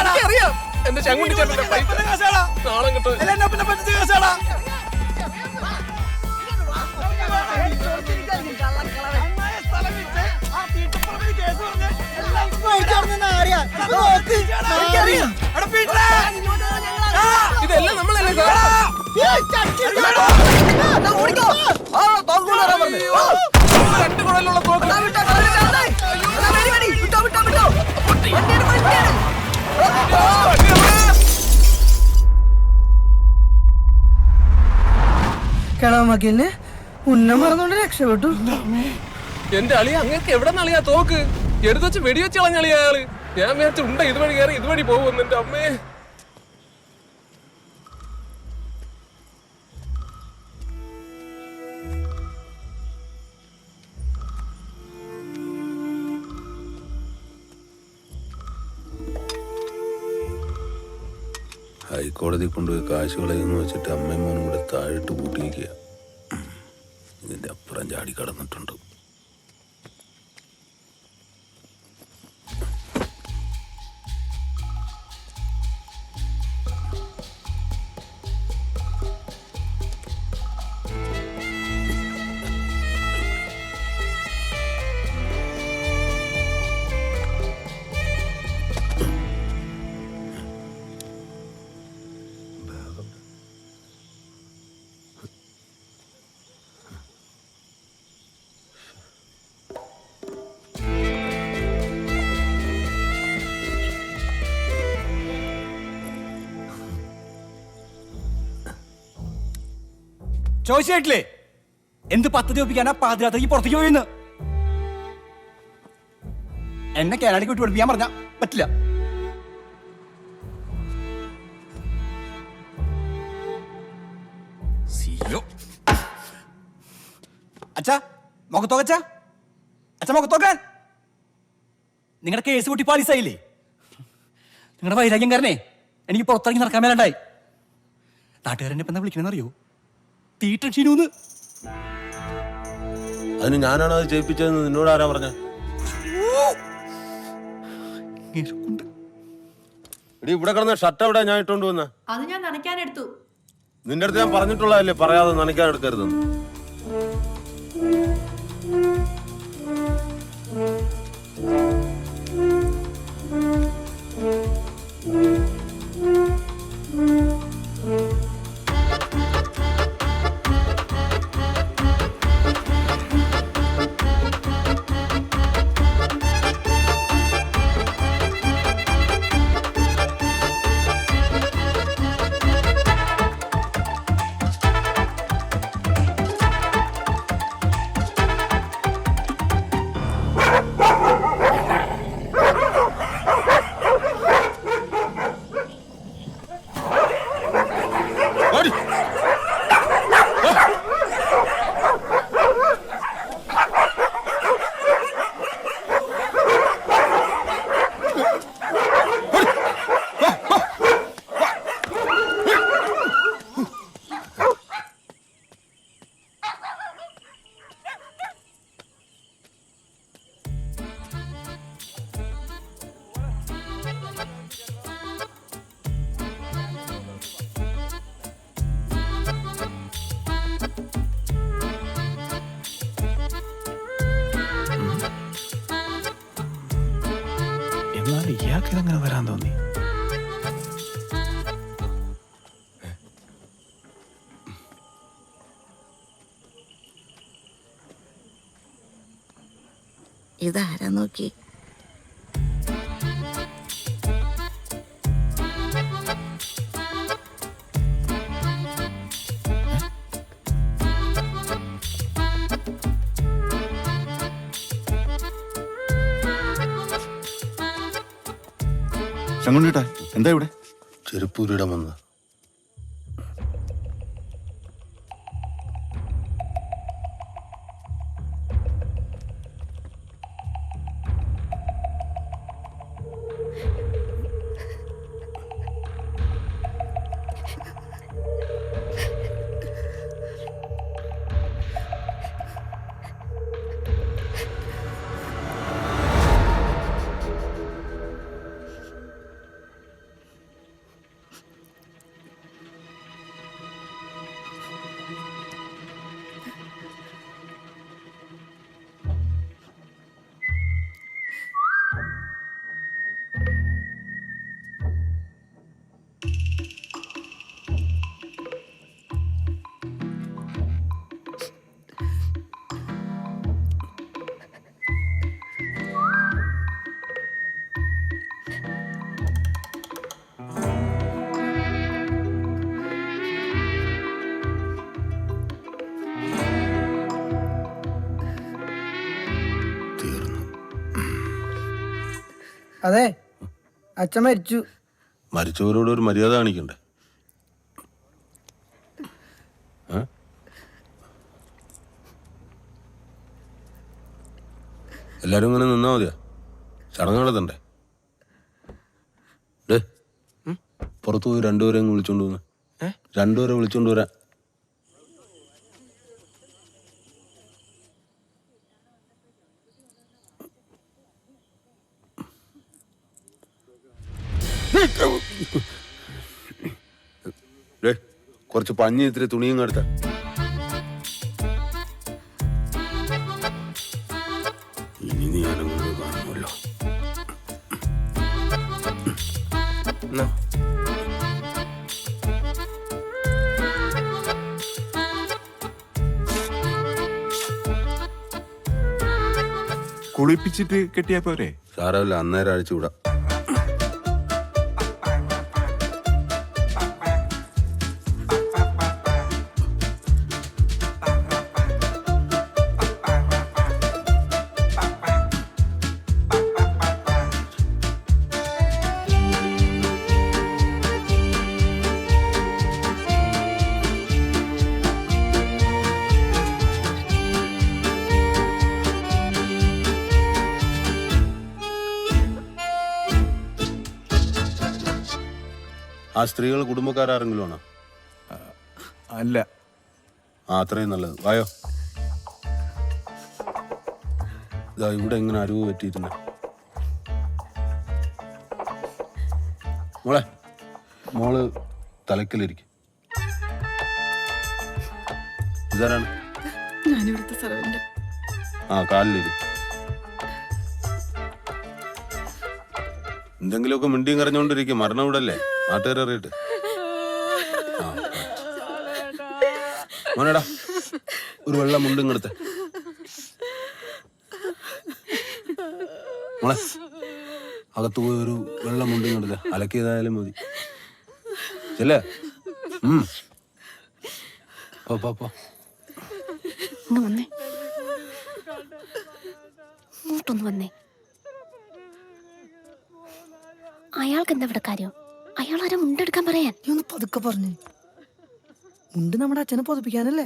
എനിക്കറിയാം എന്റെ ചങ്കുണ്ടി ചേട്ടന്റെ പൈസ നാളെ കിട്ടും. ഇതെല്ലാം നമ്മളല്ലേ രണ്ട് കുഴലുള്ള തോക്ക്. കിളമക്കിന് ഉന്നം മറന്നുകൊണ്ട് രക്ഷപ്പെട്ടു. എന്റെ അളിയ അങ്ങക്ക് എവിടെ നളിയാ തോക്ക് എടുത്ത് വെച്ച് വെടിവെച്ച് കളഞ്ഞളിയ അയാള്. ഞാൻ വിചാരിച്ചു ഉണ്ട ഇതുവഴി കയറി ഇതുവഴി പോകുമെന്ന്. എന്റെ അമ്മേ, ഹൈക്കോടതി കൊണ്ടുപോയി കാശ് കളയെന്ന് വെച്ചിട്ട് അമ്മയും മോനും കൂടെ താഴിട്ട് കൂട്ടിയിരിക്കുക. ഇതിന്റെ അപ്പുറം ചാടി കടന്നിട്ടുണ്ട്. ചോദിച്ചിട്ടില്ലേ എന്ത് പദ്ധതി ഒപ്പിക്കാനാ പാതിരാത്രിക്ക് പുറത്തേക്ക് പോയിന്ന്? എന്നെ കാനഡയ്ക്ക് വിട്ട് പഠിപ്പിക്കാൻ പറഞ്ഞ പറ്റില്ല. അച്ഛാ മുഖത്തോക്കച്ചാ, അച്ഛാ മുഖത്തോക്കാൻ. നിങ്ങളുടെ കേസ് പൊട്ടി പാളീസായില്ലേ? നിങ്ങളുടെ വൈരാഗ്യം കാരണേ എനിക്ക് പുറത്തിറങ്ങി നടക്കാൻ മേലുണ്ടായി. നാട്ടുകാരനെ ഇപ്പം എന്താ വിളിക്കണമെന്നറിയോ? തീട്ടൻ ഷീനൂന്ന്. അതിന് ഞാനാണ് അത് ചെയ്യിപ്പിച്ചതെന്ന് നിന്നോട് ആരാ പറഞ്ഞ? ഇവിടെ കിടന്ന ഷർട്ട് എവിടെ ഞാൻ ഇട്ടോണ്ട് വന്ന? അത് ഞാൻ നനയ്ക്കാനെടുത്തു. നിന്റെ അടുത്ത് ഞാൻ പറഞ്ഞിട്ടുള്ളതല്ലേ പറയാതെ നനയ്ക്കാൻ എടുക്കരുതെന്ന്. എന്നാൽ ഇയാൾക്ക് ഇതെങ്ങനെ വരാൻ തോന്നി? ഇതാരാ നോക്കി? ശങ്കുണ്ണിട്ടാ എന്താ ഇവിടെ? ചെരുപ്പൂരിടാൻ വന്ന. അതെ, അച്ഛൻ മരിച്ചു. മരിച്ചവരോട് ഒരു മര്യാദ കാണിക്കണ്ടേ? എല്ലാരും ഇങ്ങനെ നിന്നാ മതിയാ? ചടങ്ങ് നടത്തണ്ടേ? പുറത്തു പോയി രണ്ടുപേരെ വിളിച്ചോണ്ട് വന്ന്. രണ്ടുപേരെ വിളിച്ചോണ്ട് വരാൻ. കുറച്ച് പഞ്ഞി ഇത്തിരി തുണിയും കടുത്ത. ഇനി നീ ഞാനങ്ങനെ കാണുമല്ലോ. കുളിപ്പിച്ചിട്ട് കെട്ടിയാ പോരെ? സാരമില്ല, അന്നേരം അഴിച്ചു വിടാം. ആ സ്ത്രീകൾ കുടുംബക്കാരെങ്കിലും ആണോ? അല്ല. അത്രയും നല്ലത്. വായോ. ഇതാ ഇവിടെ എങ്ങനെ അരിവ് പറ്റിയിരുന്ന മോളെ, മോള് തലക്കലിരിക്കും. ഇതാരാണ്? കാലിലിരി. എന്തെങ്കിലുമൊക്കെ മിണ്ടിയും കരഞ്ഞോണ്ടിരിക്കും. മരണം ഇവിടല്ലേ, നാട്ടുകാരറിയിട്ട്. മോനേടാ, ഒരു വെള്ളം മുണ്ടും എടുത്ത്. മോളെ, അകത്ത് പോയി ഒരു വെള്ളം മുണ്ടും എടുത്ത്. അലക്കിയതായാലും മതി. ചെല്ലേ. പോ. വന്നേ, ഇങ്ങോട്ടൊന്ന് വന്നേ. അയാൾക്ക് എന്താ ഇവിടെ കാര്യം? അയാൾ ആരാ മുണ്ടെടുക്കാൻ പറയാൻ? നീ ഒന്ന് പതുക്കെ പറഞ്ഞു. മുണ്ട് നമ്മുടെ അച്ഛനെ പൊതിപ്പിക്കാനല്ലേ?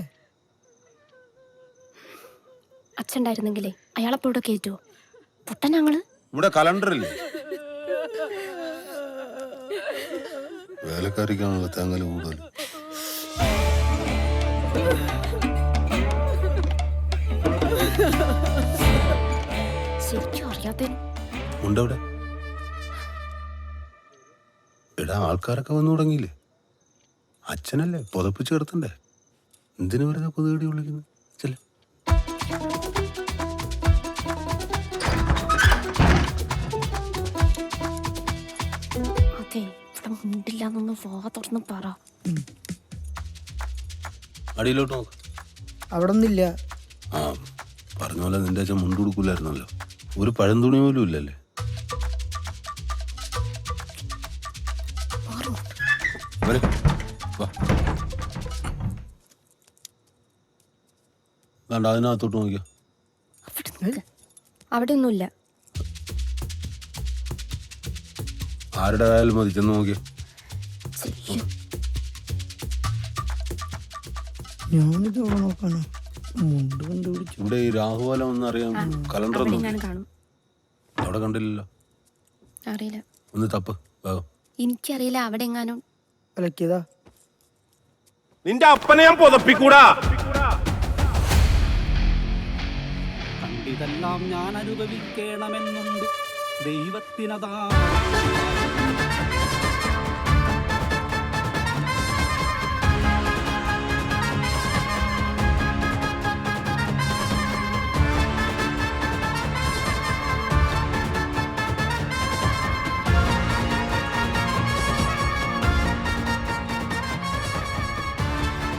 അച്ഛൻ ഉണ്ടായിരുന്നെങ്കിലേ അയാളെപ്പോ ഇവിടെ കയറ്റുവോ? പൊട്ടൻ ഞങ്ങള്. ഇവിടെ കലണ്ടറില്ലേ? വേലക്കാരിക്കാണല്ലോ തേങ്ങല് കൂടുതൽ. ശരിക്കും അറിയാത്ത ഉണ്ടവിടെ. എടാ, ആൾക്കാരൊക്കെ വന്നു തുടങ്ങിയില്ലേ? അച്ഛനല്ലേ, പുതപ്പ് ചേർത്തണ്ടേ? എന്തിനു വെറുതെ പുതുകടി വിളിക്കുന്നു? ചെല്ലേ. അതെ, ഇവിടെ മുണ്ടില്ലാന്നൊന്ന് വാ തുറന്ന് പറ. അടിയിലോട്ട് നോക്ക്. അവിടെ ഒന്നില്ല. പറഞ്ഞ പോലെ നിന്റെ അച്ഛൻ മുണ്ട് കൊടുക്കൂലായിരുന്നല്ലോ. ഒരു പഴംതുണി പോലും ഇല്ലല്ലേ? വേണ്ട, അതിനകത്തോട്ട് നോക്കിയോ. അവിടെ ഒന്നുമില്ല. ആരുടെ ആയാലും മതി, ചെന്ന് നോക്കിയോ. ഞാനിത് നോക്കാണ്. മുണ്ട് കണ്ടുപിടിച്ചു. ഇവിടെ ഈ രാഹുകാലം ഒന്നും അറിയാൻ കലണ്ടർ കാണും. അവിടെ കണ്ടില്ലല്ലോ. അറിയില്ല. ഒന്ന് തപ്പ് വേഗം. എനിക്കറിയില്ല, അവിടെ എങ്ങാനും അലക്കിയതാ. നിന്റെ അപ്പനെ ഞാൻ പുതപ്പിക്കൂടാ. കണ്ടിതെല്ലാം ഞാൻ അനുഭവിക്കണമെന്നുണ്ട് ദൈവത്തിനതാ.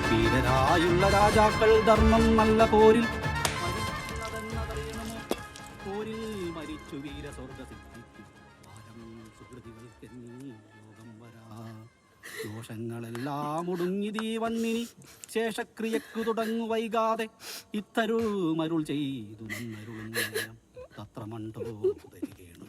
ധീരരായുള്ള രാജാക്കൾ ധർമ്മം നല്ല പോരിൽ പോരിൽ മരിച്ചു വീരസ്വർഗസിദ്ധിക്കും സുഹൃതികൾക്കെന്നീ യോഗം വരാ. ദോഷങ്ങളെല്ലാം ഒടുങ്ങി ദീവന്നിനി ശേഷക്രിയക്കു തുടങ്ങു വൈകാതെ ഇത്തരുമരുൾ ചെയ്തു നന്നരുളും തത്രമണ്ടോ ഉദരികേണു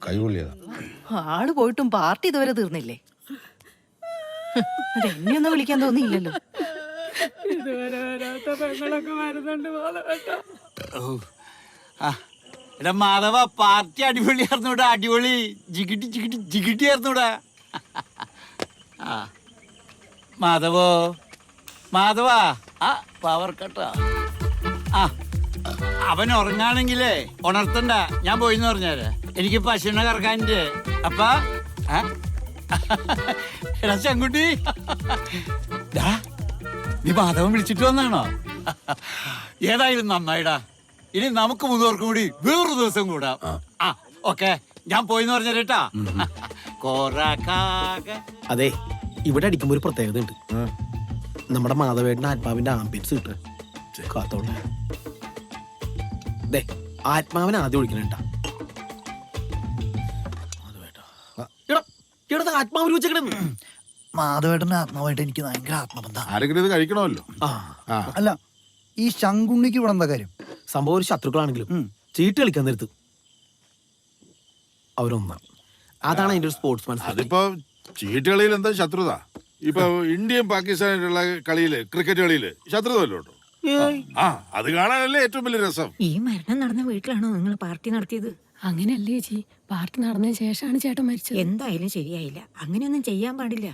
കൈകൊള്ളിയതാ. ആള് പോയിട്ടും പാർട്ടി ഇതുവരെ തീർന്നില്ലേ? എന്നെയൊന്നും വിളിക്കാൻ തോന്നിയില്ലല്ലോ. എടാ മാധവ, പാർട്ടി അടിപൊളിയായിരുന്നൂടാ, അടിപൊളി. ജിഗിട്ടി ജിഗിട്ടി ജിഗിട്ടിയായിരുന്നൂടാ. ആ മാധവോ, മാധവ, ആ പവർ കട്ടാ. ആ അവൻ ഉറങ്ങാണെങ്കിലേ ഉണർത്തണ്ട, ഞാൻ പോയിന്ന് പറഞ്ഞാല്. എനിക്ക് പശുവിനെ കറക്കാൻ്റെ. അപ്പ എടാ ചെങ്കുട്ടി, നീ മാധവൻ വിളിച്ചിട്ട് വന്നാണോ? ഏതായാലും നന്നായിടാ. ഇനി നമുക്ക് മൂന്നോർക്കും കൂടി വേറൊരു ദിവസം കൂടാം. ആ ഓക്കെ, ഞാൻ പോയിന്ന് പറഞ്ഞേട്ടാ. അതെ, ഇവിടെ അടിക്കുമ്പോ ഒരു പ്രത്യേകത ഉണ്ട്. നമ്മുടെ മാധവേട്ടന്റെ ആത്മാവിന്റെ ആംബിയൻസ് കിട്ടുക കാത്തോളൂ. ആത്മാവിനെ ആദ്യം ഒഴിക്കണേട്ടാ. ആത്മാവിൽ വെച്ചേക്കണെന്ന്. മാധവേട്ടന്റെ ആത്മാവായിട്ട് എനിക്ക് ഭയങ്കര ആത്മബന്ധം. ആരെങ്കിലും ഇത് കഴിക്കണമല്ലോ. അല്ല, ഈ ശങ്കുണ്ണിക്ക് ഇവിടെ എന്താ കാര്യം? സംഭവം ഒരു ശത്രുക്കളാണെങ്കിലും ചീട്ട് കളിക്കാൻ നേരത്ത് അവരൊന്നാണ്. അതാണ് അതിന്റെ ഒരു സ്പോർട്സ്മാൻ. അതിപ്പോ ചീട്ട് കളിയിൽ എന്താ ശത്രുത? ഇപ്പൊ ഇന്ത്യയും പാകിസ്ഥാനായിട്ടുള്ള കളിയില്, ക്രിക്കറ്റ് കളിയില് ശത്രുത വല്ലതും ഉണ്ടോ? ആ, അത് കാണാനല്ലേ ഏറ്റവും വലിയ രസം. ഈ മരണം നടന്ന വീട്ടിലാണോ നിങ്ങൾ പാർട്ടി നടത്തിയത്? അങ്ങനെയല്ലേ ചേച്ചി, പാർട്ടി നടന്നതിന് ശേഷമാണ് ചേട്ടൻ മരിച്ചത്. എന്തായാലും ശരിയായില്ല. അങ്ങനെയൊന്നും ചെയ്യാൻ പാടില്ല.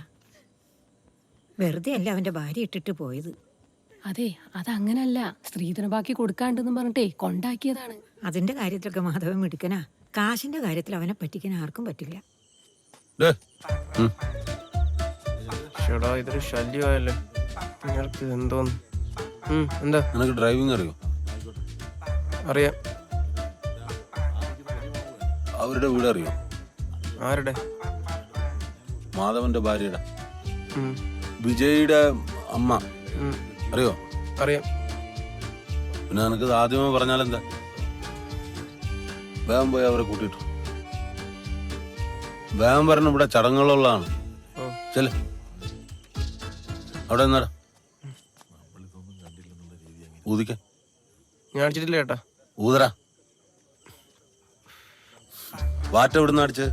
വെറുതെ അല്ല അവന്റെ ഭാര്യ ഇട്ടിട്ട് പോയത്. അതെ, അതങ്ങനല്ല. സ്ത്രീധന ബാക്കി കൊടുക്കാണ്ടെന്നും പറഞ്ഞിട്ടേ കൊണ്ടാക്കിയതാണ്. അതിന്റെ കാര്യത്തിലൊക്കെ മാധവൻ മിടുക്കനാ. കാശിന്റെ കാര്യത്തിൽ അവനെ പറ്റിക്കാൻ ആർക്കും പറ്റില്ല. ഇതൊരു ശല്യമായല്ലോ. നിങ്ങൾക്ക് എന്തോന്ന്? എന്താ? നിനക്ക് ഡ്രൈവിംഗ് അറിയോ? അറിയാം. അവരുടെ വീട് അറിയോ? ആരുടെ? മാധവന്റെ ഭാര്യയുടെ, വിജയുടെ അമ്മ അറിയോ? അറിയാം. പിന്നെ നിനക്ക് ആദ്യമേ പറഞ്ഞാലെന്താ? വേഗം പോയി അവരെ കൂട്ടിട്ടു. വേഗം പറഞ്ഞ ഇവിടെ ചടങ്ങുകളുള്ളതാണ്. ചെല്, അവിടെ നിന്നാടാ. ഊതിക്ക. ഞാൻ അടിച്ചിട്ടില്ല ചേട്ടാ. ഊതറാ. വാറ്റ എവിടുന്ന് അടിച്ച്?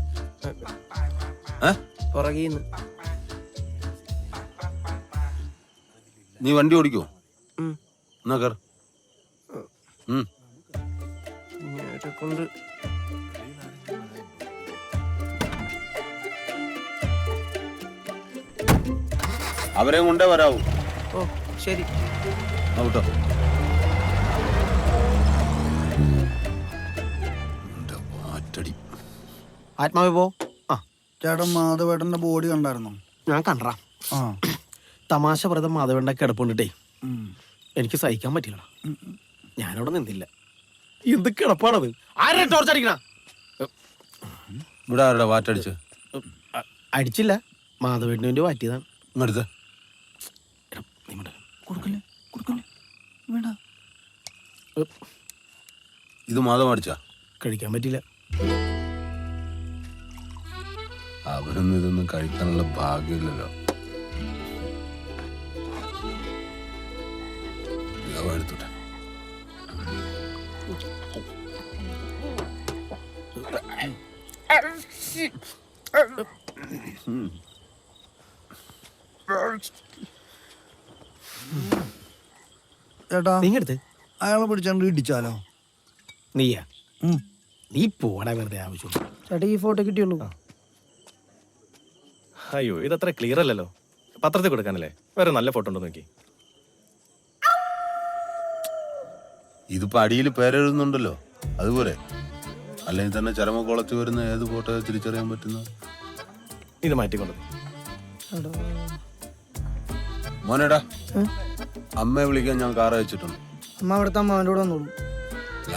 പുറകീന്ന്. നീ വണ്ടി ഓടിക്കോ? എന്നാ കയർ. കൊണ്ട് അവരെയും കൊണ്ടേ വരാവൂ. ഓ ശരി. കേട്ടോ. ആത്മാവേ പോ. ചേട്ടൻ മാധവേട്ടന്റെ ബോഡി കണ്ടായിരുന്നോ? ഞാൻ കണ്ടാ. തമാശ വ്രതം മാധവേണ്ട കിടപ്പുണ്ടിട്ടേ എനിക്ക് സഹിക്കാൻ പറ്റില്ല. ഞാനവിടെ നിന്നില്ല. എന്ത് കിടപ്പാണത്? ആരെ ടോർച്ച് അടിക്കണ? ഇവിടെ ആരുടെ വാറ്റടിച്ച്? അടിച്ചില്ല, മാധവേട്ടിന് വേണ്ടി വാറ്റിയതാണ്. ഇങ്ങടുത്ത് ഇത് മാധവം അടിച്ചാ? കഴിക്കാൻ പറ്റില്ല. അവരൊന്നും ഇതൊന്നും കഴിക്കാനുള്ള ഭാഗ്യമില്ലല്ലോ. എടുത്തോട്ടെ. ചേട്ടാ, നീങ്ങടുത്ത് അയാളെ പിടിച്ചാണ്ട് ഇടിച്ചാലോ? നീയാ? നീ പോടാ, വെറുതെ ആവശ്യം. ചേട്ടാ, ഈ ഫോട്ടോ കിട്ടിയുള്ളൂ. അയ്യോ, ഇതത്ര ക്ലിയർ അല്ലല്ലോ. പത്രത്തിൽ കൊടുക്കാനല്ലേ? വേറെ നല്ല ഫോട്ടോ ഉണ്ടോ നോക്കി. ഇതിപ്പോ അടിയിൽ പേരെഴുതുന്നുണ്ടല്ലോ, അതുപോലെ. അല്ലെങ്കിൽ തന്നെ ചരമക്കോളത്തിൽ വരുന്ന ഏത് ഫോട്ടോ തിരിച്ചറിയാൻ പറ്റുന്ന? ഇത് മാറ്റിക്കൊണ്ടു. മോനേടാ, അമ്മയെ വിളിക്കാൻ ഞാൻ കാർ അയച്ചിട്ടുണ്ട്. അമ്മ അവിടുത്തെ അമ്മാവൻ്റെ കൂടെ വന്നോളൂ.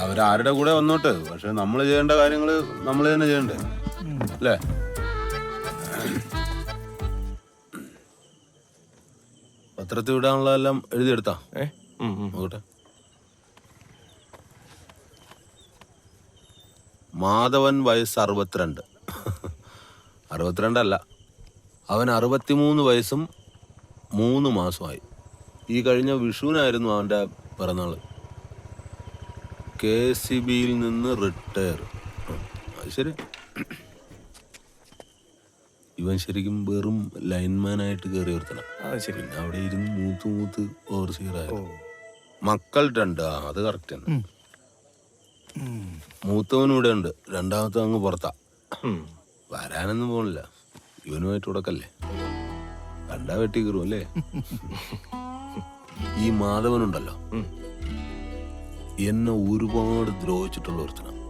അവരാരുടെ കൂടെ വന്നോട്ട്, പക്ഷെ നമ്മൾ ചെയ്യേണ്ട കാര്യങ്ങള് നമ്മൾ തന്നെ ചെയ്യണ്ടേ, അല്ലേ? പത്രത്തിൽ വിടാനുള്ളതെല്ലാം എഴുതിയെടുത്താ? നോക്കട്ടെ. മാധവൻ വയസ്സ് 62. 62 അവൻ 63 വയസ്സും 3 മാസമായി. ഈ കഴിഞ്ഞ വിഷുവിനായിരുന്നു അവൻ്റെ പിറന്നാള്. KCBയിൽ നിന്ന് റിട്ടയർ. അത് ശരി. ഇവൻ ശരിക്കും വെറും ലൈൻമാനായിട്ട് കയറി ഒരുത്തണം. പിന്നെ അവിടെ ഇരുന്ന് മൂത്ത് ഓവർസീറായിരുന്നു. മക്കൾ 2. അത് കറക്റ്റ് തന്നെ. മൂത്തവനും ഇവിടെ ഉണ്ട്, രണ്ടാമത്തെ അങ്ങ് പുറത്താ. വരാനൊന്നും പോണില്ല. ഇവനുമായിട്ട് ഉടക്കല്ലേ, കണ്ടാ വെട്ടി കയറും അല്ലേ. ഈ മാധവനുണ്ടല്ലോ, എന്നെ ഒരുപാട് ദ്രോഹിച്ചിട്ടുള്ള ഒരുത്തനാണ്.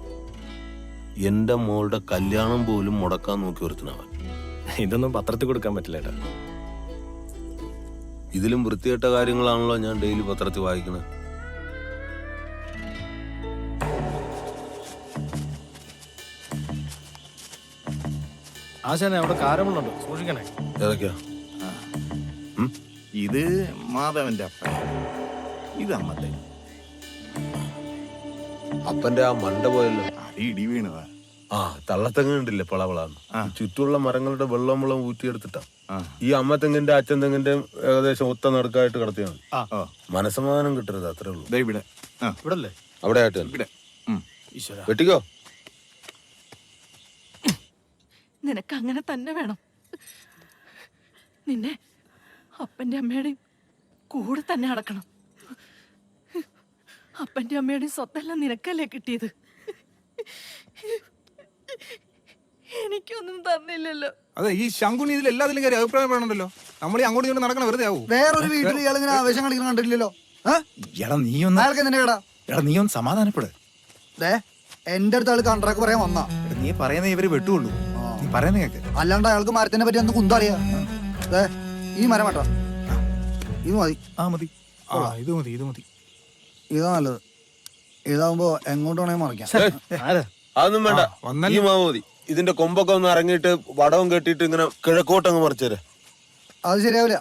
എന്റെ മോളുടെ കല്യാണം പോലും മുടക്കാൻ നോക്കി ഒരുത്തനാവൻ. ഇതൊന്നും പത്രത്തിൽ കൊടുക്കാൻ പറ്റില്ല ഏട്ടാ. ഇതിലും വൃത്തികെട്ട കാര്യങ്ങളാണല്ലോ ഞാൻ ഡെയിലി പത്രത്തിൽ വായിക്കുന്നത്. ആശാനെ അവിടെ കാരമുള്ളുണ്ട്, സൂക്ഷിക്കണേ. ഏതൊക്കെയാ? ഇത് മാധവന്റെ അപ്പ, ഇത് അമ്മത്തെ. അപ്പന്റെ ആ മണ്ട പോയല്ലോ, ഇടി വീണതാ. ആ തള്ളത്തെങ്ങ് ഉണ്ടില്ലേ പളവളാന്ന്, ചുറ്റുമുള്ള മരങ്ങളുടെ വെള്ളം ഊറ്റിയെടുത്തിട്ടാ. ഈ അമ്മ തെങ്ങിന്റെ അച്ഛൻ തെങ്ങിന്റെ ഏകദേശം ഒത്ത നടുക്കായിട്ട് കിടത്തിയാണ്. മനസമാധാനം കിട്ടരുത്, അത്രേ ഉള്ളൂ. ഇവിടെ ഇവിടെ അവിടെ ആയിട്ട് ഇവിടെ വെട്ടിക്കോ. നിനക്ക് അങ്ങനെ തന്നെ വേണം. നിന്നെ അപ്പന്റെ അമ്മയുടെയും കൂടെ തന്നെ അടക്കണം. അപ്പന്റെ അമ്മയുടെയും സ്വത്തെല്ലാം നിനക്കല്ലേ കിട്ടിയത്, എനിക്കൊന്നും തന്നില്ലല്ലോ. അതെ, ഈ ശങ്കുണി ഇതിൽ എല്ലാത്തിലും കാര്യം അഭിപ്രായം വേണമല്ലോ. നമ്മൾ ഈ അങ്ങോട്ടും ഇങ്ങോട്ട് നടക്കണ വെറുതെ ആവും. വേറൊരു വീട്ടിൽ ഇയാളിങ്ങനെ ആവേശം കളിക്കണം കണ്ടില്ലല്ലോ. എടാ നീ ഒന്ന് സമാധാനപ്പെട്. എന്റെ അടുത്ത് ആള് കണ്ടറൊക്കെ പറയാൻ വന്നാ. നീ പറയുന്ന ഇവര് വെട്ടുള്ളൂ, നീ പറയുന്ന കേക്ക്. അല്ലാണ്ട് അയാൾക്ക് മരത്തിനെ പറ്റി എന്ത് കുന്തറിയാ. ഈ മരം വേണ്ട, ഇത് മതി. മതി, ഇത് മതി, ഇത് മതി. ഇതാ നല്ലത്. ഇതാവുമ്പോ എങ്ങോട്ട് വേണേ മറിക്കാം. അതൊന്നും വേണ്ട, ഈ മാവ് മതി. ഇതിന്റെ കൊമ്പൊക്കെ ഒന്ന് ഇറങ്ങിയിട്ട് വടവും കെട്ടിയിട്ട് ഇങ്ങനെ കിഴക്കോട്ടങ്ങ് മറിച്ചേരെ. അത് ശരിയാവില്ല,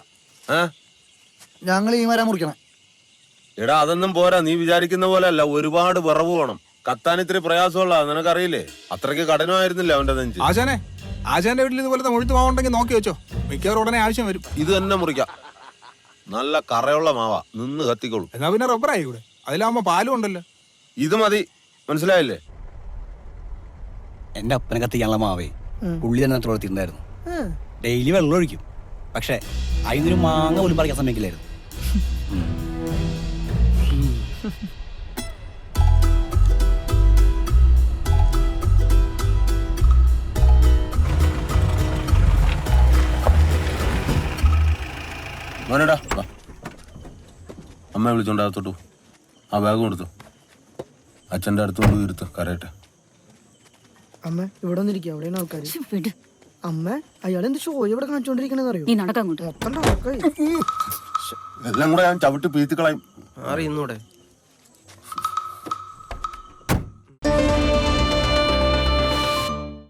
ഞങ്ങൾ ഈ മരം മുറിക്കണം. എടാ അതൊന്നും പോരാ, നീ വിചാരിക്കുന്ന പോലെ അല്ല. ഒരുപാട് വിറവ് വേണം, കത്താൻ ഇത്തിരി പ്രയാസമുള്ള. നിനക്കറിയില്ലേ, അത്രയ്ക്ക് കഠിനമായിരുന്നില്ല അവന്റെ നെഞ്ച്. ആശാന്റെ വീട്ടിൽ ഇതുപോലത്തെ മുഴുത്ത് മാവുണ്ടെങ്കിൽ നോക്കി വെച്ചോ, മിക്കവാറും ഉടനെ ആവശ്യം വരും. ഇത് തന്നെ മുറിക്കാം, നല്ല കറയുള്ള മാവാ, നിന്ന് കത്തിക്കോളൂ. എന്നാ പിന്നെ റബ്ബറായി കൂടെ, അതിലാവുമ്പോ പാലും ഉണ്ടല്ലോ. ഇത് മതി, മനസ്സിലായില്ലേ? എന്റെ അപ്പനെ കത്തിക്കാനുള്ള മാവേ പുള്ളി തന്നെ വളർത്തിയിട്ടുണ്ടായിരുന്നു. ഡെയിലി വെള്ളം ഒഴിക്കും, പക്ഷെ അതിനൊരു മാങ്ങ പോലും പറിക്കാൻ സമ്മതിക്കില്ലായിരുന്നു. മോനടാ അമ്മ വിളിച്ചോണ്ടാകത്തോട്ടു, ആ ബാഗ് കൊടുത്തു. അച്ഛൻ്റെ അടുത്തോണ്ട് ഇരുത്ത്, കരയട്ടെ. അമ്മ ഇവിടെ വന്നിരിക്കുക, അവിടെയാണ് ആൾക്കാർ. അമ്മ അയാൾ എന്ത് ഷോ ഇവിടെ കാണിച്ചോണ്ടിരിക്കണെന്ന് അറിയോ? എല്ലാം കൂടെ ഞാൻ ചവിട്ടി പീത്തിക്കളയും. അറിയുന്നൂടെ